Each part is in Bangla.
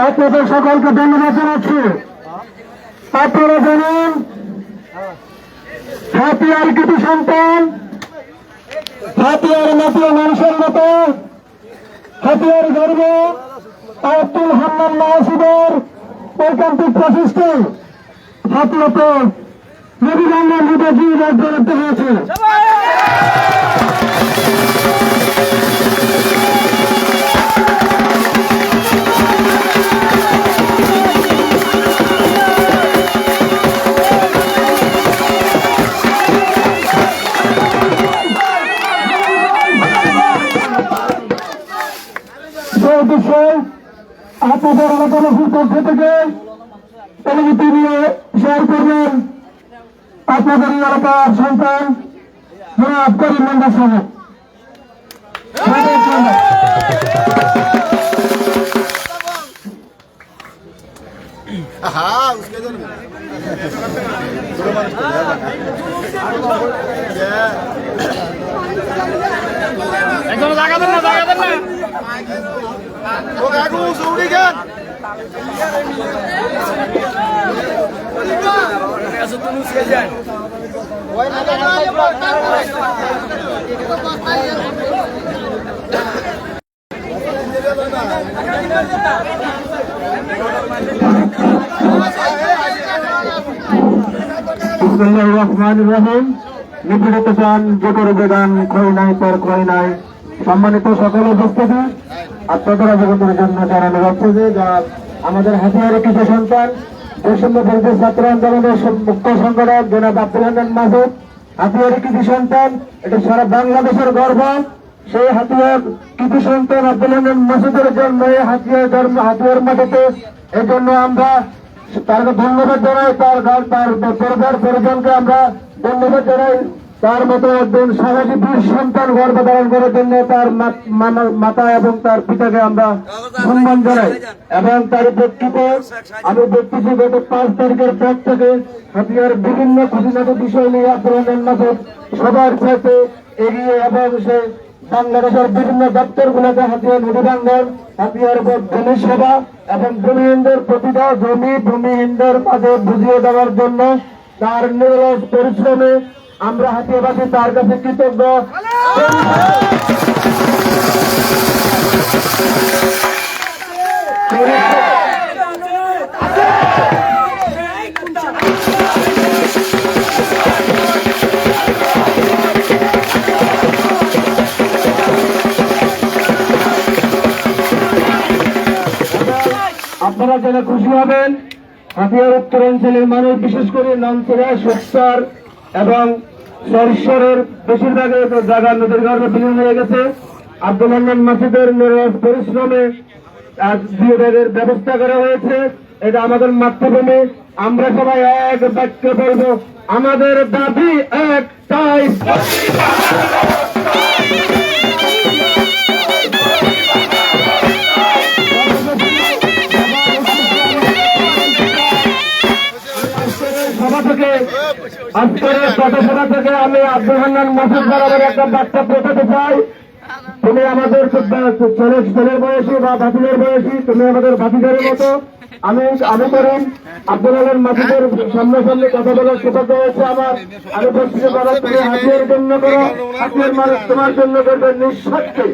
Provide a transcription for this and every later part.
আপনাদের সকলকে ধন্যবাদ জানাচ্ছি। আপনারা জানেন হাতিয়ার কৃতি সন্তান, হাতিয়ার জাতীয় মানুষের মতো হাতিয়ার গর্ব আব্দুল হান্নান মাহসুদের ঐকান্তিক প্রচেষ্টায় হাতিয়াতে নবীগঞ্জের মধ্যে জীবন করতে হয়েছে। আপনাদের এলাকার পক্ষ থেকে অনুমতি নিয়ে শেয়ার করবেন আপনাদের এলাকার সন্তান জনাব করিম মন্ডল সাহেব। নিপীড়িত চান যে করে বেগান ক্ষয় নাই তার ক্ষয় নাই। সম্মানিত সকল উপস্থিতি, আপনাদের অবগতির জন্য জানানো যাচ্ছে যে আমাদের হাতিয়ার কিছু সন্তান বৈষম্য বিরোধী ছাত্র আন্দোলনের মুখ্য সংগঠক জনাব আব্দুল হান্নান মাসুদ হাতিয়ার কৃতি সন্তান, এটা সারা বাংলাদেশের গর্ব। সেই হাতিয়ার কৃতি সন্তান আব্দুল হান্নান মাসুদের জন্য হাতিয়ার মাটিতে এই জন্য আমরা তাকে ধন্যবাদ জানাই। তার পরিবার পরিজনকে আমরা ধন্যবাদ জানাই। তার মতো একজন সাহসী বীর সন্তান গর্ভ ধারণ করার জন্য তার মাতা এবং তার পিতাকে আমরা সম্মান জানাই। এবং তার প্রেক্ষিতে আমি দেখতেছি গত 5 তারিখের পর থেকে হাতিয়ার বিভিন্ন খুঁটিনাটি বিষয় নিয়ে আব্দুল হান্নান মাসুদ সবার সাথে এগিয়ে এবং সে বাংলাদেশের বিভিন্ন দপ্তর গুলোতে হাতিয়ার নদীবাঙ্গন, হাতিয়ার ভূমি সেবা এবং ভূমিহীনদের প্রতিটা ভূমিহীনদের মাঝে বুঝিয়ে দেওয়ার জন্য তার নিরলস পরিশ্রমে আমরা হাতিয়াবাসী তার কাছে কৃতজ্ঞ। আপনারা জেনে খুশি হবেন, হাতিয়ার উত্তরাঞ্চলের মানুষ বিশেষ করে নামচড়া, সুস্তার এবং সরিশ্বরের বেশিরভাগের জায়গা নদীর গর্ভে বিলীন হয়ে গেছে। আব্দুল হান্নান মাসুদের নিরলস পরিশ্রমে বিয়ের ব্যবস্থা করা হয়েছে। এটা আমাদের মাতৃভূমি। আমরা সবাই এক বাক্যে বলবো, আমাদের দাবি একটাই, আজকের পথসভা থেকে আমি আব্দুল হান্নান মাসুদ বরাবর একটা বার্তা পৌঁছাতে চাই। তুমি আমাদের ছেলের বয়সী বা ভাতিজের বয়সী, তুমি আমাদের ভাতিজের মতো। আমি করেন আব্দুল হান্নান মাসুদের সামনাসামনি কথা বলার সৌভাগ্য হয়েছে আমার। আমি বলছি যে বাবা, তুমি হাতিয়ার জন্য করো, হাতিয়ার মানুষ তোমার জন্য করবে নিঃস্বার্থে।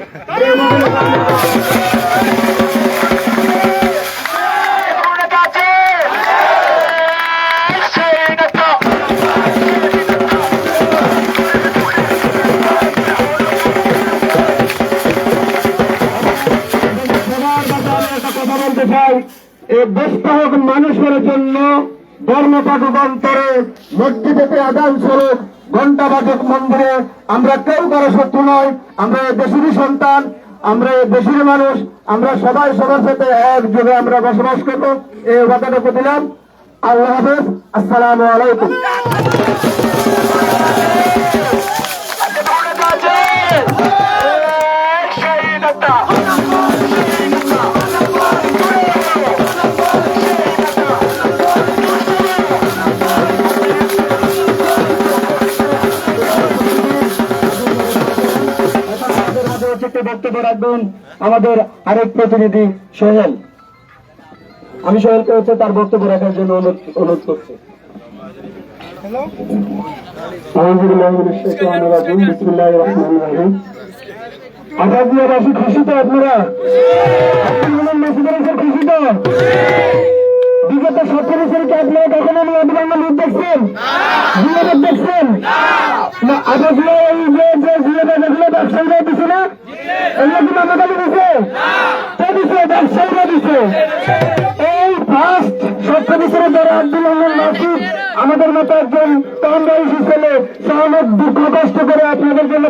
মানুষের জন্য ধর্মপাঠক অন্তরে মসজিদেতে আদান স্বরূপ ঘণ্টাবাদক মন্দিরে আমরা কেউ কারো শত্রু নয়, আমরা দেশেরই সন্তান, আমরা দেশের মানুষ, আমরা সবাই সবার সাথে একযোগে আমরা বসবাস করবো, এই ওয়াদাটুকু দিলাম। আল্লাহ হাফেজ, আসসালামু আলাইকুম। বক্তব্য রাখবেন আমাদের আরেক প্রতিনিধি সোহেল। আমি সোহেলকে হচ্ছে তার বক্তব্য রাখার জন্য অনুরোধ করছি। খুশি তো আপনারা? খুশি তো? বিগত 17 বছরকে আপনারা কখনো নদীবাংলা লুট দেখছেন? জিয়াবাদ দেখছেন না? আবাসগুলো এই যে জিয়াবাদগুলো ব্যবসায়ীরা দিচ্ছে না, এগুলো কি আমাদের দিচ্ছে? ব্যবসায়ীরা দিচ্ছে। এই ফার্স্ট 17 বছরের ধরে আব্দুল রহমান মাসুদ আমাদের মতো একজন কম বয়সী ছেলে সহমত দুঃখ কষ্ট করে আপনাদের জন্য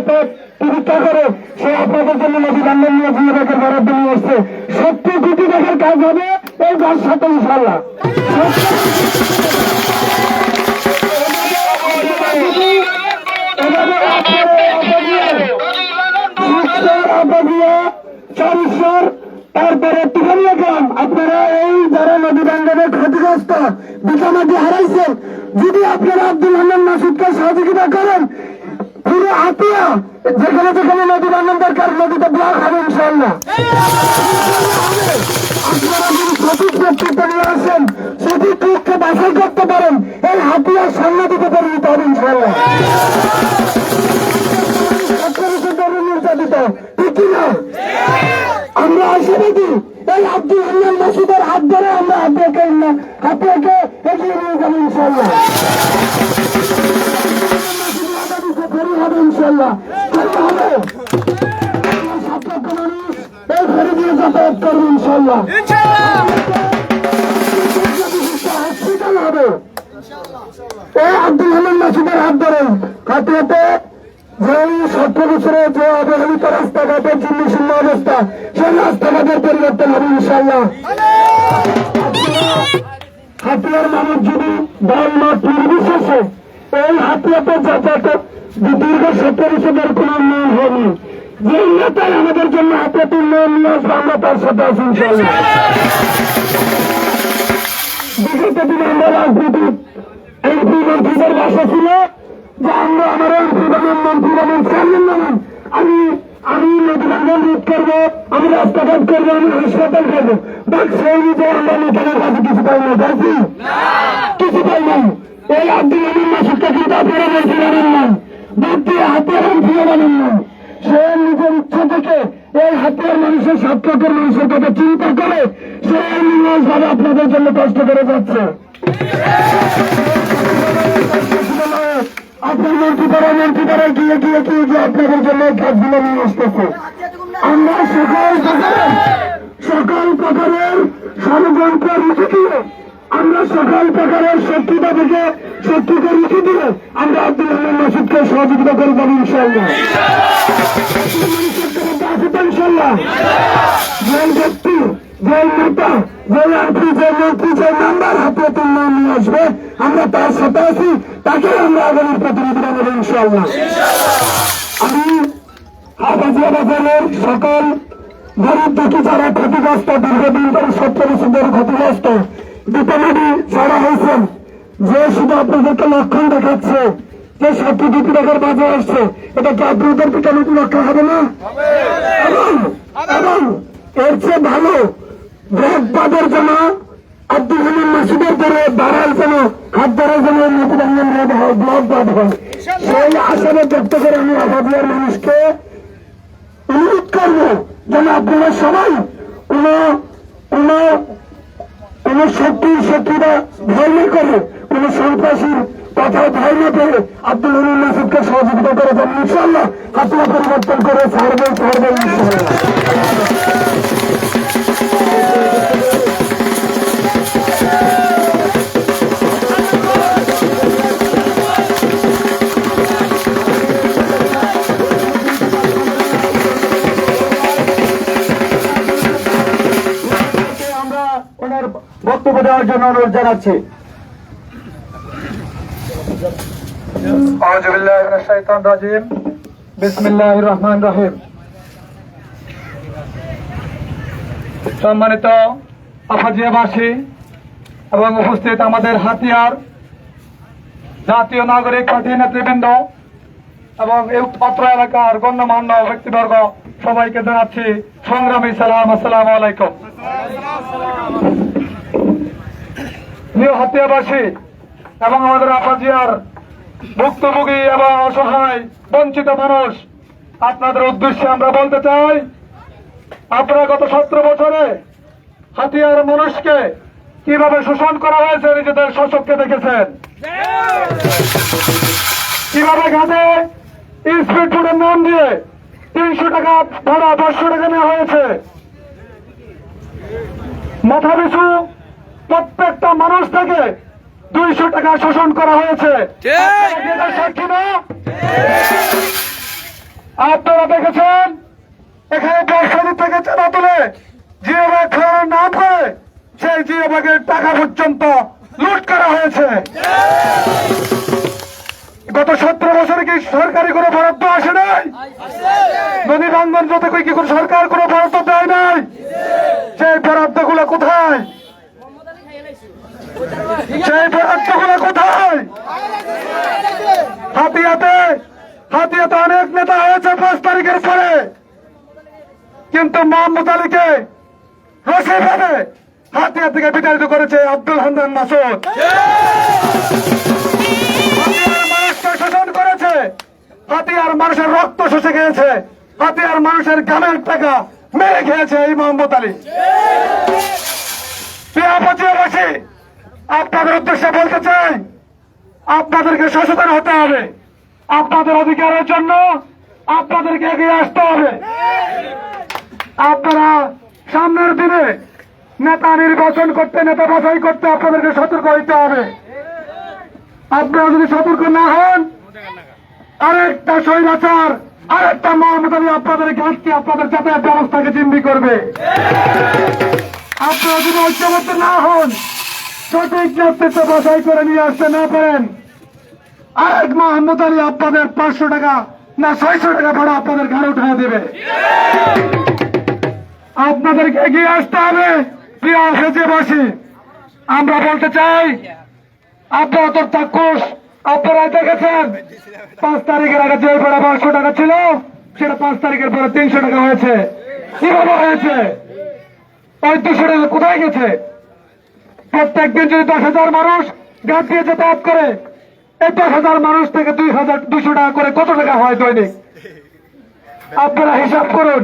পরীক্ষা করে সে আপনাদের জন্য নদী বান্ধব নিয়ে জিয়াবাদের বরাদ্দ নিয়ে আসছে। 70 কোটি টাকার কাজ হবে এই বর্ষাতে ইনশাল্লাহ। তারপরে টিকানিয়া গ্রাম, আপনারা এই যারা নদী বান্ধবের ক্ষতিগ্রস্ত বিছানাটি হারাইছেন, যদি আপনারা আব্দুল রহমান মাসুদকে সহযোগিতা করেন, পুরো হাতিয়া যেখানে যেখানে নদী বান্ধব দরকার নদীতে ব্লক হবে ইনশাল্লাহ। আপনারা যদি সঠিক নেতৃত্ব নিয়ে আসেন, সঠিক দিককে বাছাই করতে পারেন, এই হাতিয়ার সাংঘাতিকে পরিণত হবে ইনশাল্লাহ। নির্যাতিত ঠিক কিনা? আমরা আশাবাদী এই আব্দুল রহমান মাসুদের হাত ধরে আমরা হাতিয়াকে এগিয়ে নিয়ে যাবো ইনশাল্লাহ। হবে ইনশাল্লাহ, হবে মানুষ এই ঘরে দিয়ে যাতায়াত করবে ইনশাল্লাহ। হসপিটাল হবে এই আব্দুল রহমান মাসুদের হাত ধরে। হাতিয়াতে যে 17 বছরে যে অবহেলিত রাস্তাঘাটের জীর্ণশীর্ণ অবস্থা, সেই রাস্তাঘাটের পরিবর্তন হবে ইনশাল্লাহ। হাতিয়ার মানুষ যদি দল মত নির্বিশেষে এই হাতিয়াতে যাতায়াত দীর্ঘ 17 বছরের কোন উন্নয়ন হয়নি, যে নেতাই আমাদের জন্য হাতিয়াতে উন্নয়ন নিয়ে আসবে আমরা তার সাথে আছি ইনশাল্লাহ। বিগত দিনে আমরা রাজনীতির এমপি মন্ত্রীদের বাসা ছিল যে আমরা আমার এমপি বানান, মন্ত্রী বানান, চেয়ারম্যান বানান, আমি নদী বান্ধব রোধ করবো, আমি রাস্তাঘাট করবো, আমি হাসপাতাল করবো, বাট সেই নিজে আমরা নেতাদের কাছে কিছু পাই না, পাইছি কিছু পাই নাই। এই আব্দুল রহমান মাসুদকে কিন্তু আপনারা মন্ত্রী বানান না, দিয়ে হাতিয়ার এমপি বানান না। সে নিজের ইচ্ছা থেকে এই হাতিয়ার মানুষের 7 লক্ষের মানুষের কথা চিন্তা করে সে ভাবে আপনাদের জন্য কষ্ট করে যাচ্ছে। আপনার মন্ত্রীপাড়া গিয়ে আপনাদের জন্য কাজগুলো নিয়ে আসতেছে। আমরা সকল প্রকারের ষড়যন্ত্র রুখে দিয়ে, আমরা সকল প্রকারের শত্রুতা থেকে শত্রুকে রুখে দিয়ে আমরা আব্দুল রহমান মাসুদকে সহযোগিতা করে যাবো ইনশাল্লাহ। ইনশাল্লাহ যে ব্যক্তি, যে নেতা, যে এমপি, যে মন্ত্রী, যে মেম্বার হাতে উন্নয়ন নিয়ে আসবে আমরা তার সাথে আছি, তাকে আমরা আগামী প্রতিনিধি বানাবো ইনশাল্লাহ। আমি হাফাজিয়া বাজারের সকল গরিব দুঃখী যারা ক্ষতিগ্রস্ত, দীর্ঘদিন ধরে 17 বছর ধরে ক্ষতিগ্রস্ত বিপণী যারা হয়েছেন, যে শুধু আপনাদেরকে লক্ষণ দেখাচ্ছে যে 70 কোটি টাকার বাজার আসছে, এটা কি আপনাদের পিছনে লক্ষ্য হবে না? এবং এর চেয়ে ভালো ব্যাগ পাদের জন্য আব্দুল রহমান মাসুদের ধরে বাড়ার জন্য হাত ধরার জন্য নদীবান্ধব রোড হয়, ব্লক বাদ হয়, সেই আশাবাদ ব্যক্ত করে আমি আবাদিয়ার মানুষকে অনুরোধ করবো যেন আপনারা সবাই কোন শত্রুরা ভয় না করে, কোন সন্ত্রাসীর কথায় ভয় না পেয়ে আব্দুল রহমান মাসুদকে সহযোগিতা করে যান ইনশাল্লাহ। হাতিয়া পরিবর্তন করে ছাড়বেন ইনশাল্লাহ। জন্য অনুরোধ জানাচ্ছি। আউযু বিল্লাহি মিনাশ শাইতানির রাজিম। বিসমিল্লাহির রহমানির রহিম। সম্মানিত আফাজিয়াবাসী এবং উপস্থিত আমাদের হাতিয়ার জাতীয় নাগরিক পার্টি নেতৃবৃন্দ এবং এই অত্র এলাকার গণ্যমান্য ব্যক্তিবর্গ, সবাইকে জানাচ্ছি সংগ্রামী সালাম, আসসালামু আলাইকুম। প্রিয় হাতিয়াবাসী এবং আমাদের আফাজিয়ার ভুক্তভোগী এবং অসহায় বঞ্চিত মানুষ, আপনাদের উদ্দেশ্যে আমরা বলতে চাই, আপনারা গত 17 বছরে হাতিয়ার মানুষকে কিভাবে শোষণ করা হয়েছে নিজেদের শাসককে দেখেছেন। কিভাবে ঘাটে স্পিড বোটের নাম দিয়ে 300 টাকা ভাড়া 500 টাকা নেওয়া হয়েছে। মাথা পিছু প্রত্যেকটা মানুষ থেকে 200 টাকা শোষণ করা হয়েছে। সাক্ষী না? আপনারা দেখেছেন এখানে ব্যবসায়ী থেকে চাঁদা তুলে জিওব্যাগ খাওয়ানোর না করে সেই জিওব্যাগের টাকা পর্যন্ত লুট করা হয়েছে। গত 17 বছরে কি সরকারি কোনো বরাদ্দ আসে নাই? নদী ভাঙ্গন যত কি কোনো সরকার কোনো বরাদ্দ দেয় নাই? সেই বরাদ্দ গুলো কোথায়? সেই বরাদ্দ গুলো কোথায়? হাতিয়াতে অনেক নেতা হয়েছে 5 তারিখের পরে, কিন্তু মোহাম্মদ আলীকে রশি বেঁধে হাতিয়া থেকে বিতাড়িত করেছে আব্দুল হান্নান মাসুদ। হাতিয়ার মানুষকে শোষণ করেছে, হাতিয়ার মানুষের রক্ত শুষে খেয়েছে, হাতিয়ার মানুষের গ্রামের টাকা মেরে খেয়েছে এই মোহাম্মদ আলী। প্রিয়াবাসী, আপনাদের উদ্দেশ্যে বলতে চাই, আপনাদেরকে সচেতন হতে হবে। আপনাদের অধিকারের জন্য আপনাদেরকে এগিয়ে আসতে হবে। আপনারা সামনের দিনে নেতা নির্বাচন করতে, নেতা বাছাই করতে আপনাদেরকে সতর্ক হইতে হবে। আপনারা যদি সতর্ক না হন, আরেকটা স্বৈরাচার, আরেকটা মোহাম্মদ আলী আপনাদের ঘাটকে, আপনাদের যাতায়াত ব্যবস্থাকে জিম্মি করবে। আপনারা যদি ঐক্যবদ্ধ না হন, সঠিক নেতৃত্ব বাছাই করে নিয়ে আসতে না পারেন, আরেক মোহাম্মদ আলী আপনাদের 500 টাকা না 600 টাকা ভাড়া আপনাদের ঘাড়ে উঠে দেবে। আপনাদেরকে এগিয়ে আসতে হবে। প্রিয় হাতিয়ারবাসী, আমরা বলতে চাই, আপনারা তো চাক্ষুষ, আপনারা দেখেছেন 5 তারিখের আগে যে ভাড়া 500 টাকা ছিল সেটা 5 তারিখের পরে 300 টাকা হয়েছে। কিভাবে হয়েছে? ওই 200 টাকা কোথায় গেছে? প্রত্যেকদিন যদি 10,000 মানুষ ঘাট দিয়ে যাতায়াত করে, এই 10,000 মানুষ থেকে 200 টাকা করে কত টাকা হয় দৈনিক? আপনারা হিসাব করুন,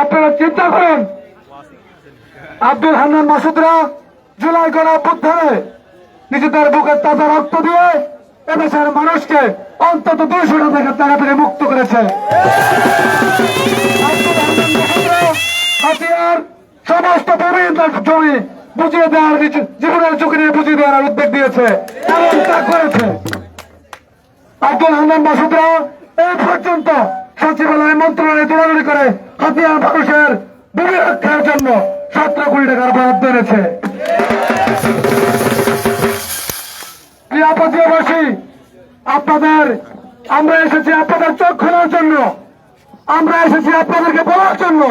আপনারা চিন্তা করুন। আব্দুল হান্নান মাসুদরা জুলাই গণঅভ্যুত্থানে নিজেদের বুকের তাজা রক্ত দিয়ে এদেশের মানুষকে অন্তত 200 টাকা থেকে মুক্ত করেছে। আব্দুল হান্নান মাসুদরা হাতিয়ার সমস্ত জমি বুঝিয়ে দেওয়ার, জীবনের ঝুঁকি নিয়ে বুঝিয়ে দেওয়ার উদ্যোগ দিয়েছে এবং তা করেছে। আব্দুল হান্নান মাসুদরা এই পর্যন্ত সচিবালয়, মন্ত্রণালয়ে দৌড়াদৌড়ি করে হাতিয়ার মানুষের ভূমি রক্ষার জন্য 17 কোটি টাকার বরাদ্দ এনেছে। প্রিয়াবাসী, আমরা এসেছি আপনাদের চোখ খোলার জন্য, আমরা এসেছি আপনাদেরকে বলার জন্য।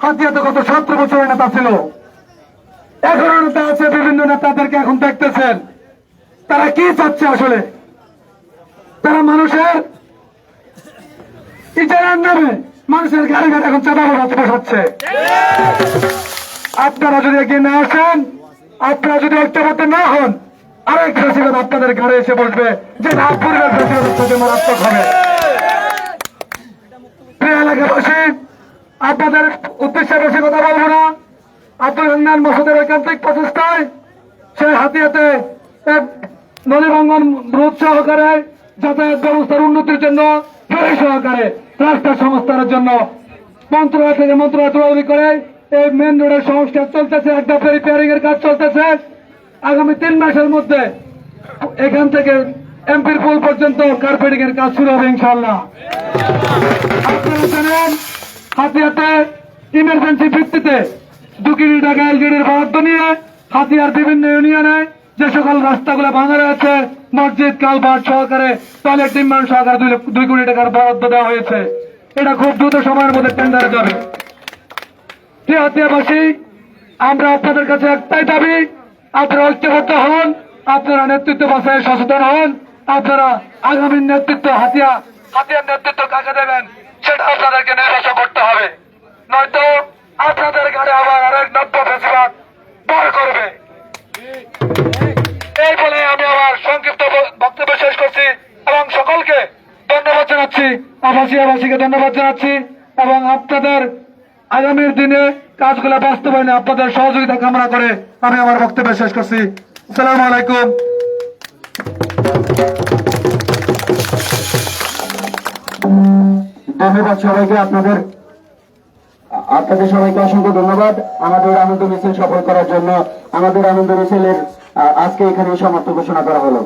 হাতিয়াতে গত 17 বছরের নেতা ছিল, এখনো নেতা আছে, বিভিন্ন নেতাদেরকে এখন দেখতেছেন। তারা কি চাচ্ছে আসলে? তারা মানুষের ইজারার নামে মানুষের গাড়ি ঘাট এখন চাঁদা বসাচ্ছে। আপনারা যদি এগিয়ে না আসেন, আপনারা যদি ঐক্যবদ্ধ না হন, আরেক ফেসিবাদ আপনাদের ঘরে এসে বসবে, যে না পূর্বের ফেসিবাদের সাথে মারাত্মক হবে। প্রিয় এলাকাবাসী, আপনাদের উদ্দেশ্যে বেশি কথা বলবো না। আব্দুল হান্নান মাসুদের ঐকান্তিক প্রচেষ্টায় সে হাতিয়াতে নদী ভাঙ্গন রোধ সহকারে, যাতায়াত ব্যবস্থার উন্নতির জন্য, ফেরি সহকারে রাস্তা সংস্কারের জন্য মন্ত্রণালয় থেকে মন্ত্রণালয় দৌড়াদৌড়ি করে এই মেন রোডের সংস্কার চলতেছে, একটা ফেরি পেয়ারিং এর কাজ চলতেছে। আগামী 3 মাসের মধ্যে এখান থেকে এমপির পুল পর্যন্ত কার্পেটিং এর কাজ শুরু হবে ইনশাআল্লাহ। আপনারা জানেন হাতিয়াতে ইমার্জেন্সি ভিত্তিতে 2 কোটি টাকা এলজিডির বরাদ্দ নিয়ে হাতিয়ার বিভিন্ন ইউনিয়নে যে সকল রাস্তাগুলো ভাঙা রয়েছে, মসজিদ কালভার্ট সহকারে টয়লেট নির্মাণ সহকারে 2 কোটি টাকার বরাদ্দ দেওয়া হয়েছে। এটা খুব দ্রুত সময়ের মধ্যে টেন্ডারে যাবে। হাতিয়াবাসী, আমরা আপনাদের কাছে একটাই দাবি, আপনারা ঐক্যবদ্ধ হন, আপনারা নেতৃত্ব বাছাইয়ে সচেতন হন। আপনারা আগামী নেতৃত্ব হাতিয়ার নেতৃত্ব কাকে দেবেন সেটা আপনাদেরকে নির্বাচন করতে হবে, নয়তো আপনাদের ঘাড়ে আবার আরেক নব্য ফেসিবাদ ভর করবে। এই বলে আমি আমার সংক্ষিপ্ত বক্তব্য শেষ করছি এবং সকলকে ধন্যবাদ জানাচ্ছি, আবাসীকে ধন্যবাদ জানাচ্ছি এবং আপনাদের আগামীর দিনে কাজগুলো বাস্তবায়নে আপনাদের সহযোগিতা কামনা করে আমি আমার বক্তব্য শেষ করছি। আসসালামু আলাইকুম। ধন্যবাদ সবাইকে, আপনাদের সবাইকে অসংখ্য ধন্যবাদ আমাদের আনন্দ মিছিল সফল করার জন্য। আমাদের আনন্দ মিছিলের আজকে এখানে সমাপ্ত ঘোষণা করা হলো।